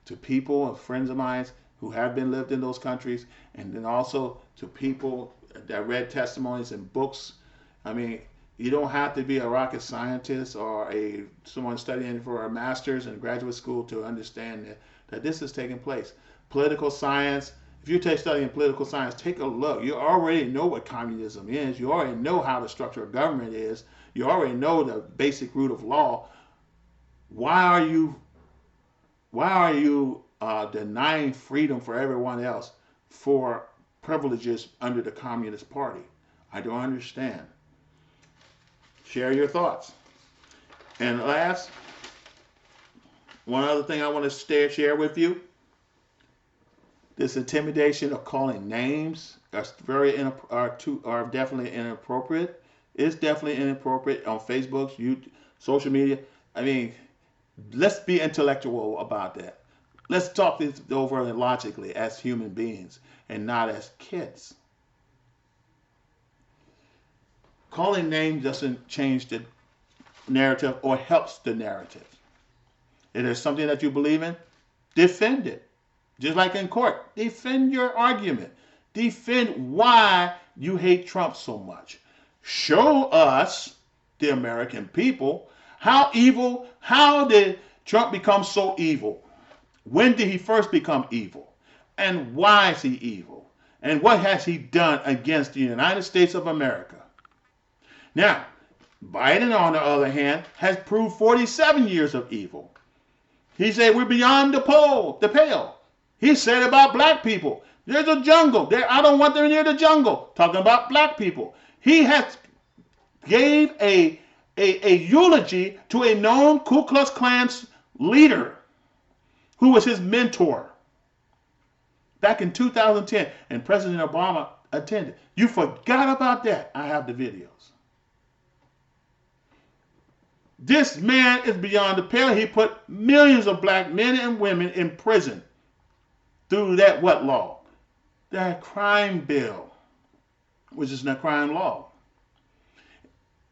to people and friends of mine who have been lived in those countries, and then also to people that read testimonies in books. I mean, you don't have to be a rocket scientist or someone studying for a master's in graduate school to understand that this is taking place. Political science, if you're studying political science, take a look. You already know what communism is. You already know how the structure of government is. You already know the basic root of law. Why are you denying freedom for everyone else for privileges under the Communist Party? I don't understand. Share your thoughts. And last, one other thing I want to share with you. This intimidation of calling names are definitely inappropriate. It's definitely inappropriate on Facebook, YouTube, social media. I mean, let's be intellectual about that. Let's talk this over logically as human beings and not as kids. Calling names doesn't change the narrative or helps the narrative. If there's something that you believe in, defend it. Just like in court, defend your argument. Defend why you hate Trump so much. Show us, the American people, how did Trump become so evil? When did he first become evil? And why is he evil? And what has he done against the United States of America? Now, Biden, on the other hand, has proved 47 years of evil. He said we're beyond the pale. He said about black people, there's a jungle. I don't want them near the jungle. Talking about black people. He has gave a eulogy to a known Ku Klux Klan leader who was his mentor back in 2010, and President Obama attended. You forgot about that. I have the videos. This man is beyond the pale. He put millions of black men and women in prison through that what law? That crime bill, which is not crime law.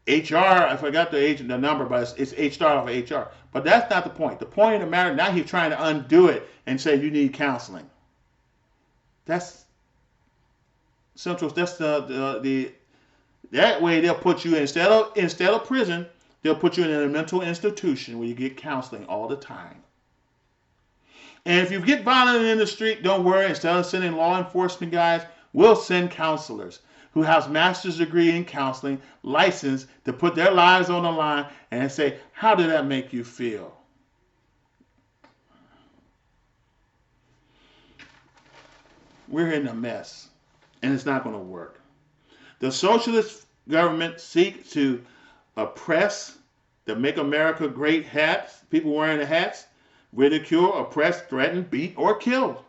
HR, I forgot the number, but it's H start off of HR. But that's not the point. The point of the matter, now he's trying to undo it and say you need counseling. That's central. That's the that way they'll put you instead of prison, they'll put you in a mental institution where you get counseling all the time. And if you get violent in the street, don't worry. Instead of sending law enforcement guys, we'll send counselors who has master's degree in counseling, licensed to put their lives on the line and say, how did that make you feel? We're in a mess, and it's not going to work. The socialist government seeks to oppress the Make America Great hats, people wearing the hats, ridicule, oppress, threaten, beat, or kill.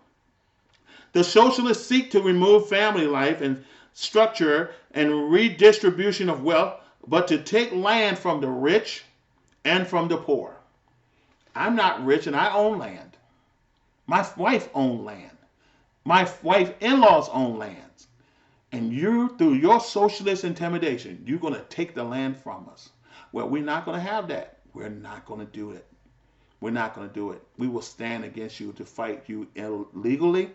The socialists seek to remove family life and structure and redistribution of wealth, but to take land from the rich and from the poor. I'm not rich and I own land. My wife owns land. My wife in-laws own lands. And you, through your socialist intimidation, you're going to take the land from us. Well, we're not going to have that. We're not going to do it. We're not going to do it. We will stand against you to fight you illegally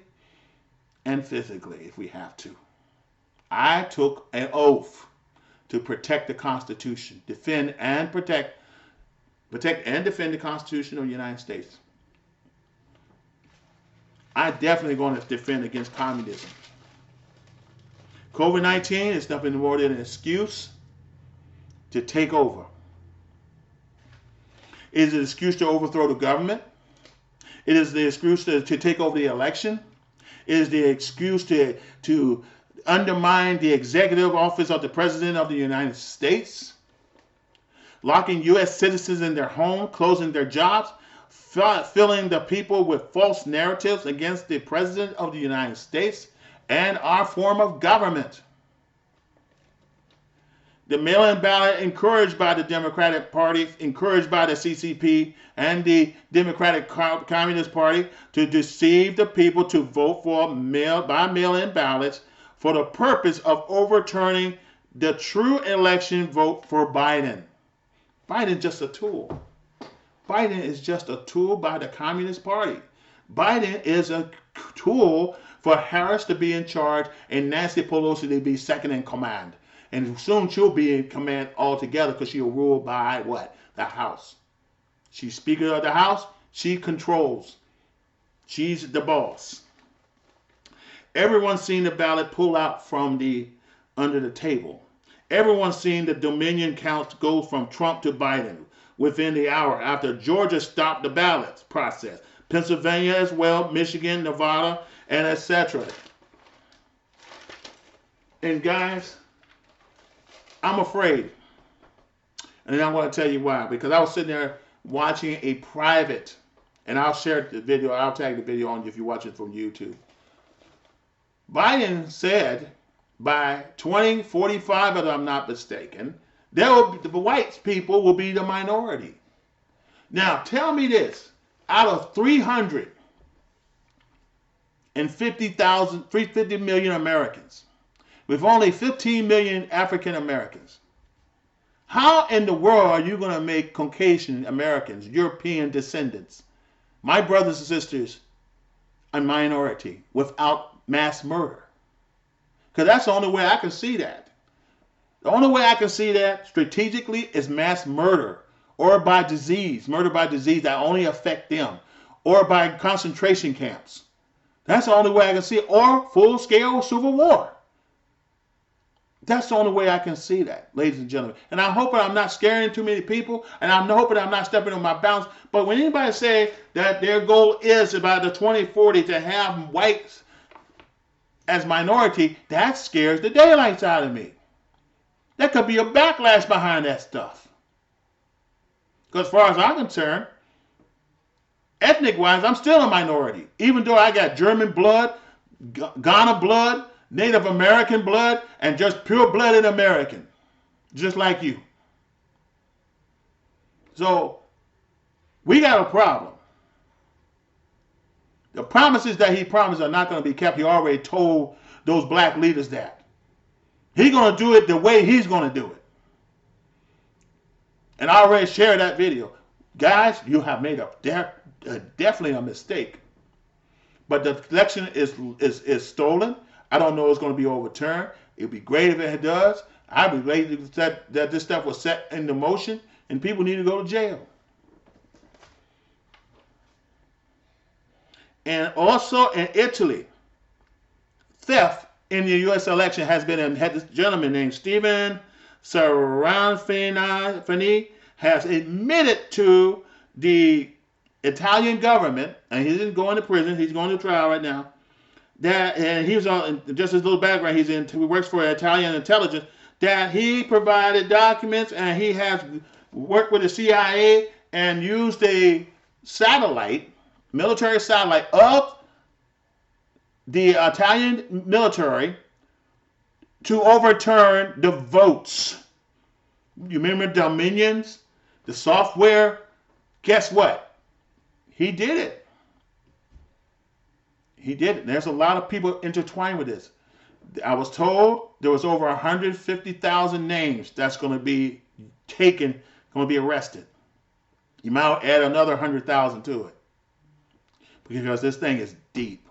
and physically if we have to. I took an oath to protect the Constitution, defend and protect and defend the Constitution of the United States. I definitely going to defend against communism. COVID-19 is nothing more than an excuse to take over. It is an excuse to overthrow the government. It is the excuse to take over the election. It is the excuse to undermine the executive office of the President of the United States, locking U.S. citizens in their home, closing their jobs, filling the people with false narratives against the President of the United States and our form of government. The mail-in ballot, encouraged by the Democratic Party, encouraged by the CCP and the Democratic Communist Party to deceive the people to vote for by mail-in ballots for the purpose of overturning the true election vote for Biden. Biden is just a tool. Biden is just a tool by the Communist Party. Biden is a tool for Harris to be in charge and Nancy Pelosi to be second in command. And soon she'll be in command altogether because she'll rule by what? The House. She's Speaker of the House. She controls. She's the boss. Everyone's seen the ballot pull out from under the table. Everyone's seen the Dominion counts go from Trump to Biden within the hour after Georgia stopped the ballot process. Pennsylvania as well, Michigan, Nevada, and etc. And guys, I'm afraid. And I'm going to tell you why. Because I was sitting there watching a private, and I'll share the video, I'll tag the video on you if you watch it from YouTube. Biden said by 2045, if I'm not mistaken, the white people will be the minority. Now, tell me this. Out of 350 million Americans, with only 15 million African Americans, how in the world are you going to make Caucasian Americans, European descendants, my brothers and sisters, a minority without mass murder? Because that's the only way I can see that. The only way I can see that strategically is mass murder, or by disease, murder by disease that only affect them, or by concentration camps. That's the only way I can see it, or full-scale civil war. That's the only way I can see that, ladies and gentlemen. And I'm hoping I'm not scaring too many people, and I'm hoping I'm not stepping on my bounds. But when anybody say that their goal is about the 2040 to have whites as minority, that scares the daylights out of me. There could be a backlash behind that stuff. Because as far as I'm concerned, ethnic-wise, I'm still a minority. Even though I got German blood, Ghana blood, Native American blood, and just pure-blooded American. Just like you. So, we got a problem. The promises that he promised are not going to be kept. He already told those black leaders that. He's going to do it the way he's going to do it. And I already shared that video. Guys, you have made definitely a mistake. But the election is stolen. I don't know if it's going to be overturned. It would be great if it does. I'd be glad that this stuff was set into motion and people need to go to jail. And also in Italy, theft in the U.S. election had this gentleman named Stephen Serrafini has admitted to the Italian government, and he didn't go into prison, he's going to trial right now, that, and he was on, just his little background, he works for Italian intelligence, that he provided documents and he has worked with the CIA and used a satellite, military satellite of the Italian military to overturn the votes. You remember Dominions, the software? Guess what? He did it. He did it. There's a lot of people intertwined with this. I was told there was over 150,000 names that's going to be taken, going to be arrested. You might add another 100,000 to it. Because this thing is deep.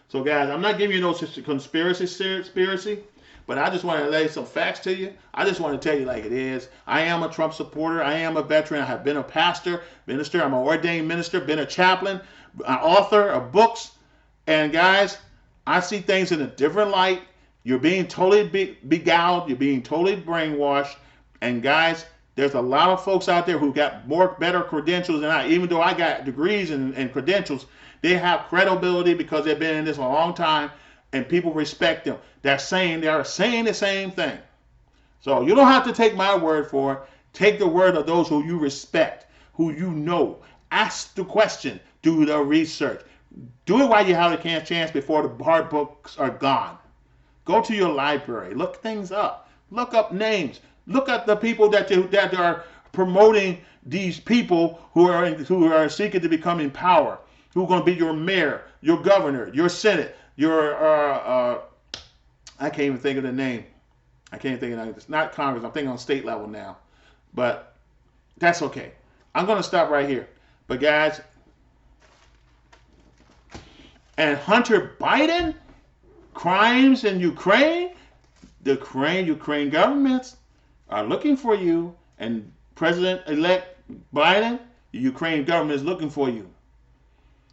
So guys, I'm not giving you no conspiracy, but I just want to lay some facts to you. I just want to tell you like it is. I am a Trump supporter. I am a veteran. I have been a pastor, minister. I'm an ordained minister, been a chaplain, an author of books. And guys, I see things in a different light. You're being totally beguiled. You're being totally brainwashed. And guys, there's a lot of folks out there who got better credentials than I. Even though I got degrees and credentials, they have credibility because they've been in this a long time and people respect them. They are saying the same thing. So you don't have to take my word for it. Take the word of those who you respect, who you know. Ask the question. Do the research. Do it while you have a chance before the hard books are gone. Go to your library. Look things up. Look up names. Look at the people that are promoting these people who are seeking to become in power. Who are going to be your mayor, your governor, your senate, your I can't even think of the name. I can't think of it. It's not Congress. I'm thinking on state level now. But that's okay. I'm going to stop right here. But guys, and Hunter Biden, crimes in Ukraine, the Ukraine governments are looking for you, and President-elect Biden, the Ukraine government is looking for you.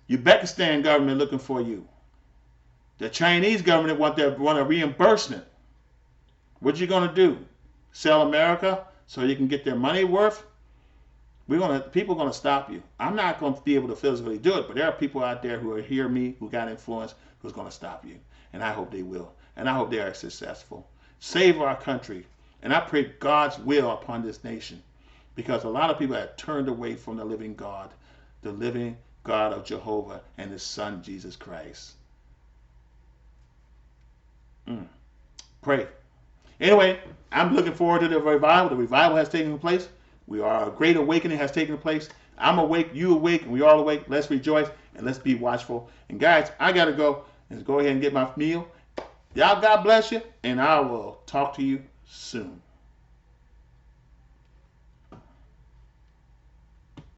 Uzbekistan government looking for you. The Chinese government want a reimbursement. What you gonna do? Sell America so you can get their money worth? People are gonna stop you. I'm not gonna be able to physically do it, but there are people out there who hear me, who got influence, who's gonna stop you. And I hope they will. And I hope they are successful. Save our country. And I pray God's will upon this nation. Because a lot of people have turned away from the living God of Jehovah and His Son, Jesus Christ. Pray. Anyway, I'm looking forward to the revival. The revival has taken place. A great awakening has taken place. I'm awake, you awake, and we all awake. Let's rejoice and let's be watchful. And guys, I gotta go and go ahead and get my meal. Y'all, God bless you, and I will talk to you soon.